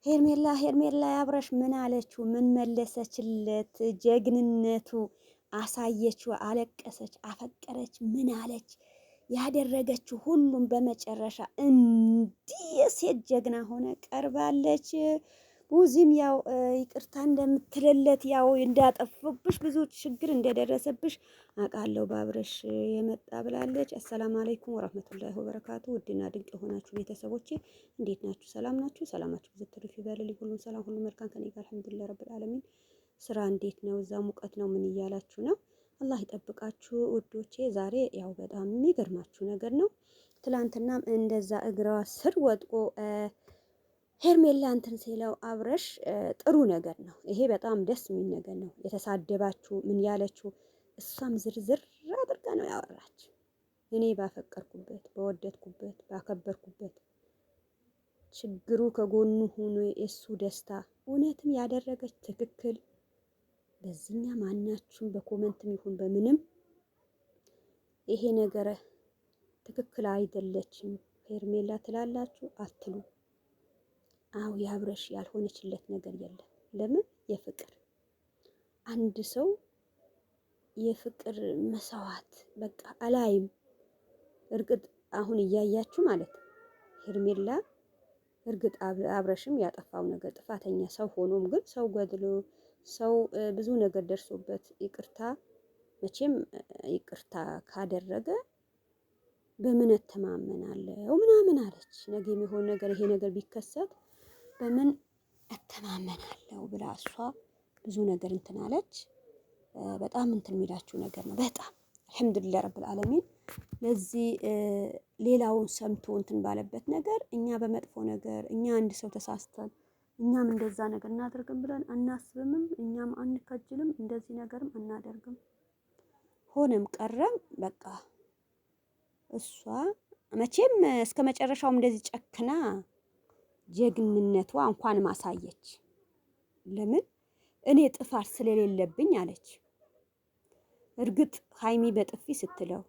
ሄርሜላ ያብረሽ ምን አለችው? ምን መለሰችለት? ጀግንነቱ አሳየችው። አለቀሰች፣ አፈቀረች፣ ምን አለች? ያደረገችው ሁሉም በመጨረሻ እንዲህ የሴት ጀግና ሆነ ቀርባለች። ቡዚም ያው ይቅርታ እንደምትልለት ያው እንዳጠፉብሽ ብዙ ችግር እንደደረሰብሽ አውቃለሁ በአብረሽ የመጣ ብላለች። አሰላሙ አለይኩም ወራህመቱላሂ ወበረካቱ። ውድና ድንቅ የሆናችሁ ቤተሰቦቼ እንዴት ናችሁ? ሰላም ናችሁ? ሰላማችሁ ብዙ ትርፍ ይበልልኝ። ሁሉም ሰላም፣ ሁሉ መልካም ከኔ ጋር አልሐምዱሊላህ ረብል ዓለሚን። ስራ እንዴት ነው? እዛ ሙቀት ነው? ምን እያላችሁ ነው? አላህ ይጠብቃችሁ ውዶቼ። ዛሬ ያው በጣም የሚገርማችሁ ነገር ነው። ትላንትናም እንደዛ እግሯ ስር ወጥቆ ሄርሜላ እንትን ሲለው አብረሽ ጥሩ ነገር ነው ይሄ፣ በጣም ደስ የሚል ነገር ነው። የተሳደባችሁ ምን ያለችው እሷም ዝርዝር አድርጋ ነው ያወራች። እኔ ባፈቀርኩበት፣ በወደድኩበት፣ ባከበርኩበት ችግሩ ከጎኑ ሆኖ የእሱ ደስታ እውነትም ያደረገች ትክክል። በዚህኛ ማናችሁም በኮመንትም ይሁን በምንም ይሄ ነገር ትክክል አይደለችም ሄርሜላ ትላላችሁ አትሉ? አው ያብረሽ ያልሆነችለት ነገር የለም። ለምን የፍቅር አንድ ሰው የፍቅር መስዋዕት በቃ አላይም። እርግጥ አሁን እያያችሁ ማለት ሄርሜላ እርግጥ አብረሽም ያጠፋው ነገር ጥፋተኛ ሰው ሆኖም ግን ሰው ገድሎ ሰው ብዙ ነገር ደርሶበት ይቅርታ መቼም ይቅርታ ካደረገ በምን እተማመናለሁ ምናምን አለች። ነገ የሚሆን ነገር ይሄ ነገር ቢከሰት በምን እተማመናለሁ ብላ እሷ ብዙ ነገር እንትን አለች። በጣም እንትን የሚላችሁ ነገር ነው። በጣም አልሐምዱሊላህ ረብል ዓለሚን። ለዚህ ሌላውን ሰምቶ እንትን ባለበት ነገር እኛ በመጥፎ ነገር እኛ አንድ ሰው ተሳስተን እኛም እንደዛ ነገር እናደርግም ብለን አናስብምም። እኛም አንከጅልም፣ እንደዚህ ነገርም አናደርግም። ሆነም ቀረም በቃ እሷ መቼም እስከ መጨረሻውም እንደዚህ ጨክና ጀግንነቷ እንኳን ማሳየች። ለምን እኔ ጥፋት ስለሌለብኝ አለች። እርግጥ ሃይሚ በጥፊ ስትለው፣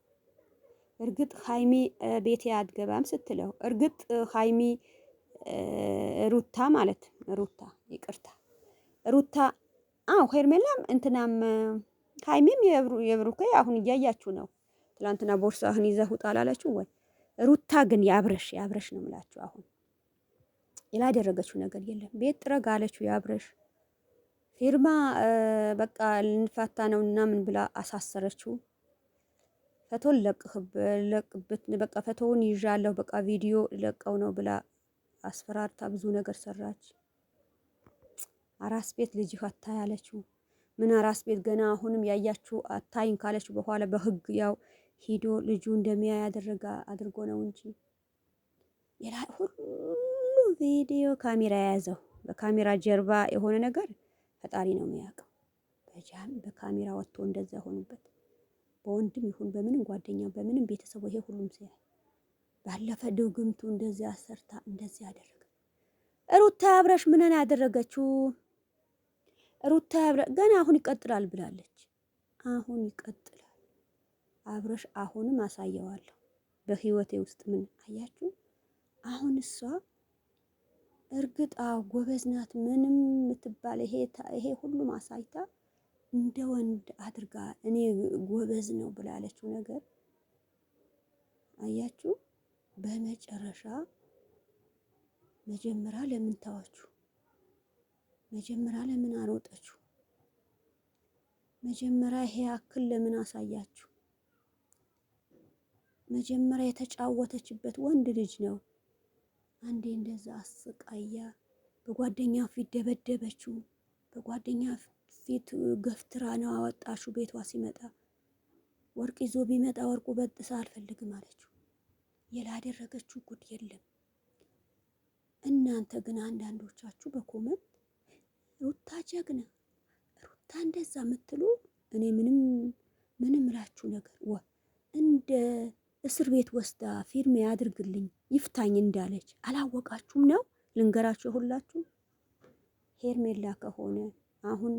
እርግጥ ሃይሚ ቤቴ አትገባም ስትለው፣ እርግጥ ሃይሚ ሩታ ማለት ሩታ ይቅርታ ሩታ ሄርሜላም እንትናም ሃይሚም የብሩኬ አሁን እያያችሁ ነው። ትላንትና ቦርሳህን ይዘህ ውጣ አላለችው ወይ? ሩታ ግን ያብረሽ ነው የምላችሁ። አሁን ያላደረገችው ነገር የለም። ቤት ጥረግ አለችው ያብረሽ። ፊርማ በቃ ልንፋታ ነው እና ምን ብላ አሳሰረችው። ፈቶን ለቅበት በቃ ፈቶውን ይዣለሁ በቃ ቪዲዮ ለቀው ነው ብላ አስፈራርታ ብዙ ነገር ሰራች። አራስ ቤት ልጅ ፈታ ያለችው ምን አራስ ቤት ገና አሁንም ያያችሁ አታይን ካለች በኋላ በህግ ያው ሂዶ ልጁ እንደሚያ አድርጎ ነው እንጂ ሁሉ ቪዲዮ ካሜራ የያዘው በካሜራ ጀርባ የሆነ ነገር ፈጣሪ ነው የሚያውቀው። በካሜራ ወጥቶ እንደዛ ሆኑበት። በወንድም ይሁን በምንም ጓደኛ በምንም ቤተሰቡ ይሄ ሁሉም ሲያይ ባለፈ ድግምቱ እንደዚህ አሰርታ እንደዚህ ያደረገ ሩታ አብረሽ ምንን ያደረገችው? ሩታ ገና አሁን ይቀጥላል ብላለች። አሁን ይቀጥላል አብረሽ አሁንም አሳየዋለሁ በህይወቴ ውስጥ ምን አያችሁ። አሁን እሷ እርግጥ ጎበዝ ናት ምንም የምትባል ይሄ ሁሉም አሳይታ እንደ ወንድ አድርጋ እኔ ጎበዝ ነው ብላለችው ነገር አያችሁ። በመጨረሻ መጀመሪያ ለምን ታዋችሁ? መጀመሪያ ለምን አሮጠችሁ? መጀመሪያ ይሄ አክል ለምን አሳያችሁ? መጀመሪያ የተጫወተችበት ወንድ ልጅ ነው። አንዴ እንደዛ አስቃያ በጓደኛ ፊት ደበደበችው። በጓደኛ ፊት ገፍትራ ነው አወጣችሁ። ቤቷ ሲመጣ ወርቅ ይዞ ቢመጣ ወርቁ በጥሳ አልፈልግም አለችው። ያላደረገችው ጉድ የለም። እናንተ ግን አንዳንዶቻችሁ በኮመንት ሩታ ጀግና፣ ሩታ እንደዛ የምትሉ እኔ ምንም እላችሁ ነገር እንደ እስር ቤት ወስዳ ፊርማ ያድርግልኝ ይፍታኝ እንዳለች አላወቃችሁም ነው? ልንገራችሁ ሁላችሁ ሄርሜላ ከሆነ አሁን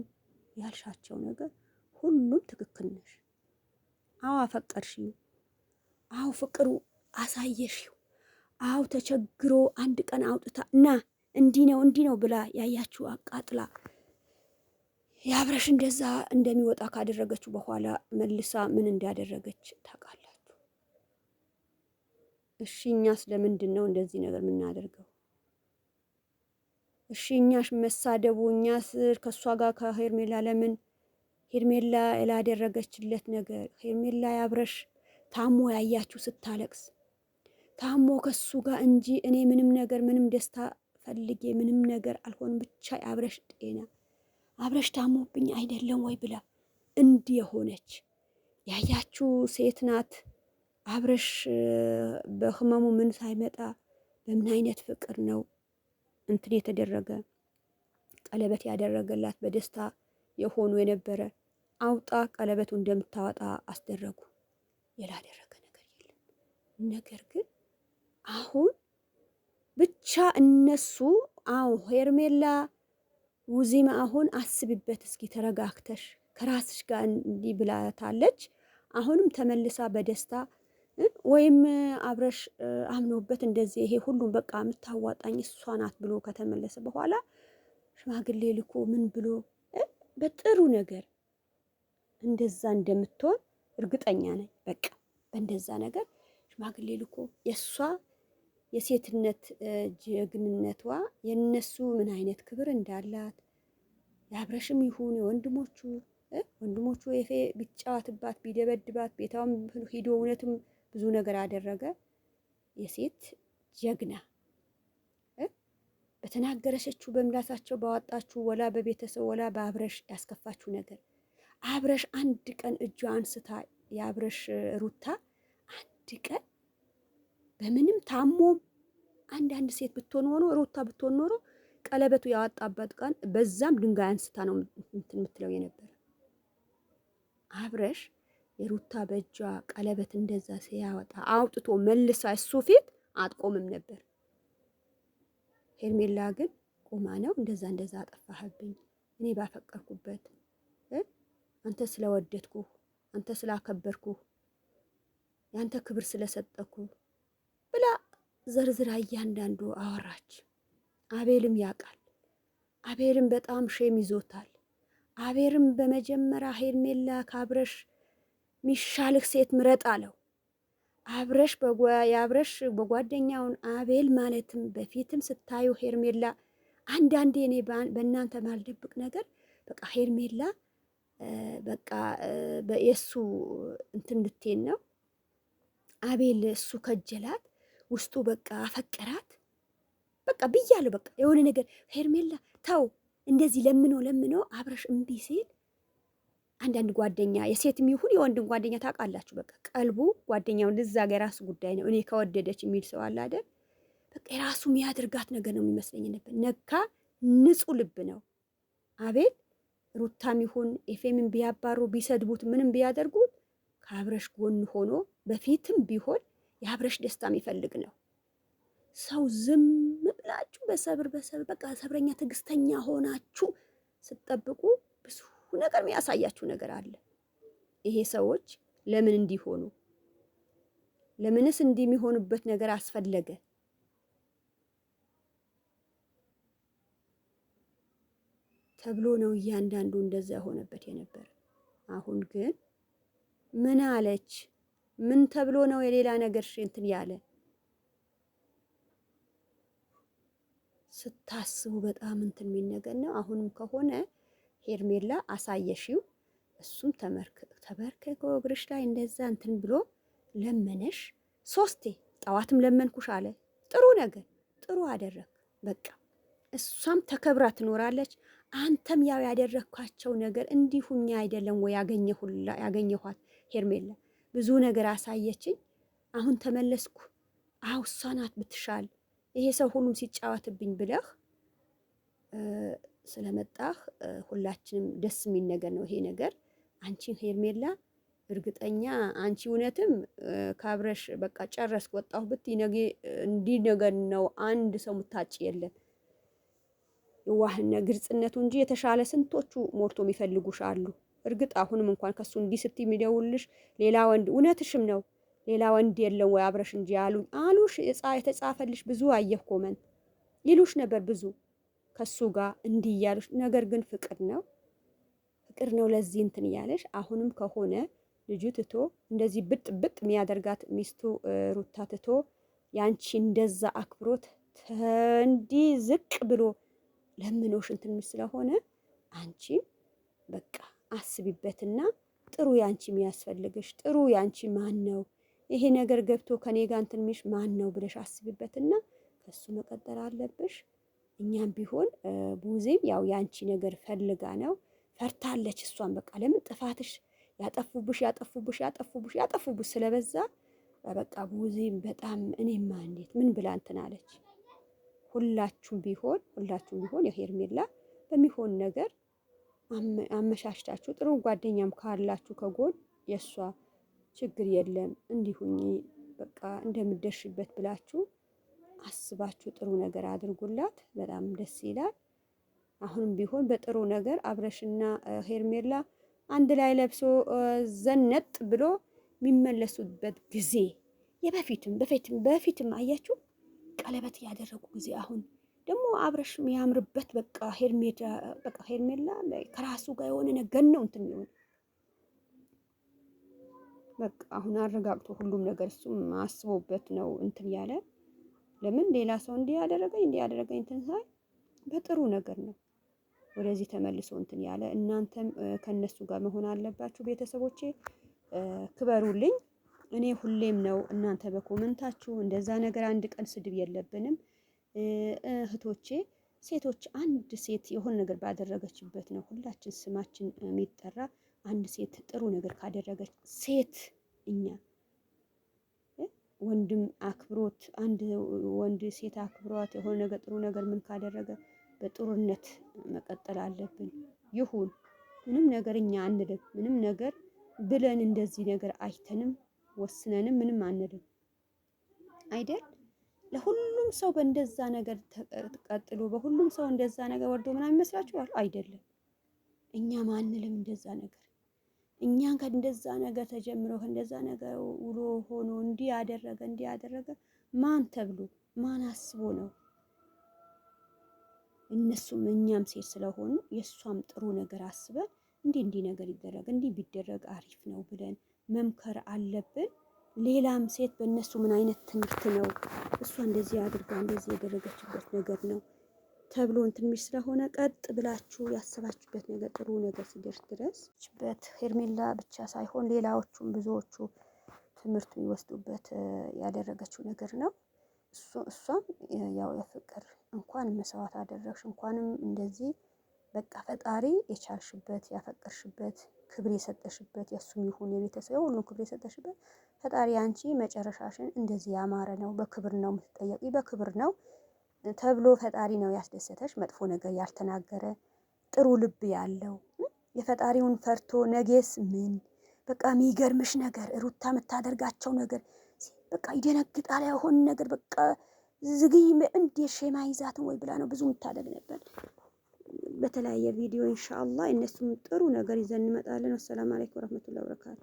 ያልሻቸው ነገር ሁሉም ትክክል ነሽ። አዎ አፈቀርሽው፣ አዎ ፍቅሩ አሳየሽው፣ አዎ ተቸግሮ አንድ ቀን አውጥታ እንዲህ ነው ብላ ያያችሁ አቃጥላ የአብረሽ እንደዛ እንደሚወጣ ካደረገችው በኋላ መልሳ ምን እንዳደረገች ታውቃላችሁ? እሺ እኛስ ለምንድን ነው እንደዚህ ነገር የምናደርገው? እሺ እኛሽ መሳደቡ እኛስ ከእሷ ጋር ከሄርሜላ ለምን ሄርሜላ ያላደረገችለት ነገር ሄርሜላ የአብረሽ ታሞ ያያችሁ ስታለቅስ ታሞ ከሱ ጋር እንጂ እኔ ምንም ነገር ምንም ደስታ ፈልጌ ምንም ነገር አልሆንም ብቻ የአብረሽ ጤና አብረሽ ታሞብኝ አይደለም ወይ ብላ እንዲህ የሆነች ያያችሁ ሴት ናት። አብረሽ በህመሙ ምን ሳይመጣ በምን አይነት ፍቅር ነው እንትን የተደረገ ቀለበት ያደረገላት በደስታ የሆኑ የነበረ አውጣ ቀለበቱ እንደምታወጣ አስደረጉ። ያላደረገ ነገር የለም። ነገር ግን አሁን ብቻ እነሱ ሄርሜላ ውዚማ አሁን አስቢበት እስኪ ተረጋግተሽ ከራስሽ ጋር እንዲህ ብላታለች። አሁንም ተመልሳ በደስታ ወይም አብረሽ አምኖበት እንደዚህ ይሄ ሁሉም በቃ የምታዋጣኝ እሷ ናት ብሎ ከተመለሰ በኋላ ሽማግሌ ልኮ ምን ብሎ በጥሩ ነገር እንደዛ እንደምትሆን እርግጠኛ ነኝ። በቃ በእንደዛ ነገር ሽማግሌ ልኮ የእሷ የሴትነት ጀግንነቷ የነሱ ምን አይነት ክብር እንዳላት የአብረሽም ይሁን ወንድሞቹ የፌ ቢጫወትባት ቢደበድባት ቤታውም ሂዶ እውነትም ብዙ ነገር አደረገ። የሴት ጀግና በተናገረሸችው በምላሳቸው ባወጣችሁ ወላ በቤተሰብ ወላ በአብረሽ ያስከፋችሁ ነገር አብረሽ አንድ ቀን እጇ አንስታ የአብረሽ ሩታ አንድ ቀን በምንም ታሞም አንዳንድ ሴት ብትሆን ሆኖ ሩታ ብትሆን ኖሮ ቀለበቱ ያወጣበት ቀን በዛም ድንጋይ አንስታ ነው እንትን የምትለው የነበረ። አብረሽ የሩታ በእጇ ቀለበት እንደዛ ሲያወጣ አውጥቶ መልሳ እሱ ፊት አትቆምም ነበር። ሄርሜላ ግን ቆማ ነው እንደዛ አጠፋህብኝ እኔ ባፈቀርኩበት አንተ ስለወደድኩ አንተ ስላከበርኩ ያንተ ክብር ስለሰጠኩ ብላ ዘርዝራ እያንዳንዱ አወራች። አቤልም ያውቃል። አቤልም በጣም ሼም ይዞታል። አቤልም በመጀመሪያ ሄርሜላ ከአብረሽ ሚሻልህ ሴት ምረጥ አለው። የአብረሽ በጓደኛውን አቤል ማለትም በፊትም ስታዩ ሄርሜላ አንዳንዴ እኔ በእናንተ ማልደብቅ ነገር በቃ ሄርሜላ በቃ የእሱ እንትን ልትሄድ ነው። አቤል እሱ ከጀላት ውስጡ በቃ አፈቀራት። በቃ ብያለሁ። በቃ የሆነ ነገር ሄርሜላ ተው እንደዚህ ለምኖ አብረሽ እምቢ ሲል አንዳንድ ጓደኛ የሴትም ይሁን የወንድም ጓደኛ ታውቃላችሁ፣ በቃ ቀልቡ ጓደኛውን ልዛ ጋር የራሱ ጉዳይ ነው። እኔ ከወደደች የሚል ሰው አለ አይደል? በቃ የራሱ የሚያደርጋት ነገር ነው የሚመስለኝ ነበር። ነካ ንጹህ ልብ ነው አቤል። ሩታም ይሁን ኤፌምን ቢያባሩ ቢሰድቡት ምንም ቢያደርጉት ከአብረሽ ጎን ሆኖ በፊትም ቢሆን የአብረሽ ደስታ የሚፈልግ ነው። ሰው ዝም ብላችሁ በሰብር በቃ ሰብረኛ ትዕግስተኛ ሆናችሁ ስትጠብቁ ብዙ ነገር የሚያሳያችሁ ነገር አለ። ይሄ ሰዎች ለምን እንዲሆኑ ለምንስ እንደሚሆኑበት ነገር አስፈለገ ተብሎ ነው እያንዳንዱ እንደዛ ሆነበት የነበረ። አሁን ግን ምን አለች? ምን ተብሎ ነው የሌላ ነገር እንትን ያለ ስታስቡ በጣም እንትን የሚል ነገር ነው። አሁንም ከሆነ ሄርሜላ አሳየሽው፣ እሱም ተበርከኮ እግርሽ ላይ እንደዛ እንትን ብሎ ለመነሽ። 3 ጠዋትም ለመንኩሽ አለ። ጥሩ ነገር ጥሩ አደረግ። በቃ እሷም ተከብራ ትኖራለች። አንተም ያው ያደረግኳቸው ነገር እንዲሁኛ አይደለም ወይ ያገኘኋት ሄርሜላ ብዙ ነገር አሳየችኝ። አሁን ተመለስኩ። እሷ ናት ብትሻል ይሄ ሰው ሁሉም ሲጫወትብኝ ብለህ ስለመጣህ ሁላችንም ደስ የሚል ነገር ነው ይሄ ነገር። አንቺን ሄርሜላ እርግጠኛ አንቺ እውነትም ካብረሽ በቃ ጨረስክ ወጣሁ ብትይ ነገ እንዲህ ነገር ነው አንድ ሰው ምታጭ የለም። የዋህነት ግልጽነቱ እንጂ የተሻለ ስንቶቹ ሞርቶ የሚፈልጉሽ አሉ። እርግጥ አሁንም እንኳን ከሱ እንዲህ ስትይ የሚደውልሽ ሌላ ወንድ እውነትሽም ነው ሌላ ወንድ የለም ወይ አብረሽ እንጂ አሉሽ የተጻፈልሽ ብዙ አየህ ኮመንት። ይሉሽ ነበር ብዙ ከሱ ጋር እንዲህ እያሉሽ። ነገር ግን ፍቅር ነው ለዚህ እንትን እያለሽ አሁንም ከሆነ ልጁ ትቶ እንደዚህ ብጥ ብጥ የሚያደርጋት ሚስቱ ሩታ ትቶ ያንቺ እንደዛ አክብሮት እንዲህ ዝቅ ብሎ ለምኖሽ እንትን ስለሆነ አንቺም በቃ አስቢበትና ጥሩ ያንቺ የሚያስፈልግሽ ጥሩ ያንቺ ማን ነው ይሄ ነገር ገብቶ ከኔ ጋር እንትን የሚልሽ ማን ነው ብለሽ አስቢበትና ከሱ መቀጠል አለብሽ። እኛም ቢሆን ቡዜም ያው ያንቺ ነገር ፈልጋ ነው ፈርታለች። እሷን በቃ ለምን ጥፋትሽ ያጠፉብሽ ስለበዛ በቃ ቡዜም በጣም እኔማ እንዴት ምን ብላ እንትን አለች። ሁላችሁም ቢሆን የሄርሜላ በሚሆን ነገር አመሻሽታችሁ ጥሩ ጓደኛም ካላችሁ ከጎን የእሷ ችግር የለም እንዲሁኝ በቃ እንደምደርሽበት ብላችሁ አስባችሁ ጥሩ ነገር አድርጉላት። በጣም ደስ ይላል። አሁንም ቢሆን በጥሩ ነገር አብረሽና ሄርሜላ አንድ ላይ ለብሶ ዘነጥ ብሎ የሚመለሱበት ጊዜ በፊትም አያችሁ ቀለበት ያደረጉ ጊዜ አሁን ደግሞ አብረሽ የሚያምርበት በቃ ሄርሜላ ከራሱ ጋር የሆነ ነገር ነው እንትን የሚሆን በቃ አሁን አረጋግቶ ሁሉም ነገር እሱም አስቦበት ነው እንትን ያለ። ለምን ሌላ ሰው እንዲህ ያደረገኝ እንትን ሳይ በጥሩ ነገር ነው ወደዚህ ተመልሶ እንትን ያለ። እናንተም ከነሱ ጋር መሆን አለባችሁ። ቤተሰቦቼ ክበሩልኝ። እኔ ሁሌም ነው እናንተ በኮመንታችሁ እንደዛ ነገር አንድ ቀን ስድብ የለብንም እህቶቼ። ሴቶች አንድ ሴት የሆነ ነገር ባደረገችበት ነው ሁላችን ስማችን የሚጠራ። አንድ ሴት ጥሩ ነገር ካደረገች ሴት እኛ ወንድም አክብሮት አንድ ወንድ ሴት አክብሯት የሆነ ነገር ጥሩ ነገር ምን ካደረገ በጥሩነት መቀጠል አለብን። ይሁን ምንም ነገር እኛ አንልም። ምንም ነገር ብለን እንደዚህ ነገር አይተንም ወስነንም ምንም አንልም አይደል? ለሁሉም ሰው በእንደዛ ነገር ተቀጥሎ በሁሉም ሰው እንደዛ ነገር ወርዶ ምናምን ይመስላችኋል? አይደለም። እኛ ማንልም እንደዛ ነገር እኛን ከእንደዛ ነገር ተጀምሮ ከእንደዛ ነገር ውሎ ሆኖ እንዲህ ያደረገ ማን ተብሎ ማን አስቦ ነው? እነሱም እኛም ሴት ስለሆኑ የእሷም ጥሩ ነገር አስበን እንዲህ ነገር ይደረግ እንዲህ ቢደረግ አሪፍ ነው ብለን መምከር አለብን። ሌላም ሴት በእነሱ ምን አይነት ትምህርት ነው እሷ እንደዚህ አድርጋ እንደዚህ ያደረገችበት ነገር ነው ተብሎ እንትን የሚል ስለሆነ ቀጥ ብላችሁ ያሰባችሁበት ነገር ጥሩ ነገር ሲደርስ ድረስ ሄርሜላ ብቻ ሳይሆን ሌላዎቹም ብዙዎቹ ትምህርት የሚወስዱበት ያደረገችው ነገር ነው። እሷም ያው የፍቅር እንኳን መስዋዕት አደረግሽ እንኳንም እንደዚህ በቃ ፈጣሪ የቻልሽበት ያፈቀርሽበት ክብር የሰጠሽበት የእሱም ይሁን የቤተሰብ ሁሉ ክብር የሰጠሽበት ፈጣሪ አንቺ መጨረሻሽን እንደዚህ ያማረ ነው በክብር ነው የምትጠየቂ በክብር ነው ተብሎ ፈጣሪ ነው ያስደሰተሽ። መጥፎ ነገር ያልተናገረ ጥሩ ልብ ያለው የፈጣሪውን ፈርቶ ነጌስ ምን በቃ የሚገርምሽ ነገር ሩታ የምታደርጋቸው ነገር በቃ ይደነግጣል። ያሆን ነገር በቃ ዝግይ እንደ ሼማ ይዛትን ወይ ብላ ነው ብዙ የምታደርግ ነበር። በተለያየ ቪዲዮ ኢንሻአላህ እነሱም ጥሩ ነገር ይዘን እንመጣለን። ወሰላም አለይኩም ወራህመቱላሂ ወበረካቱ።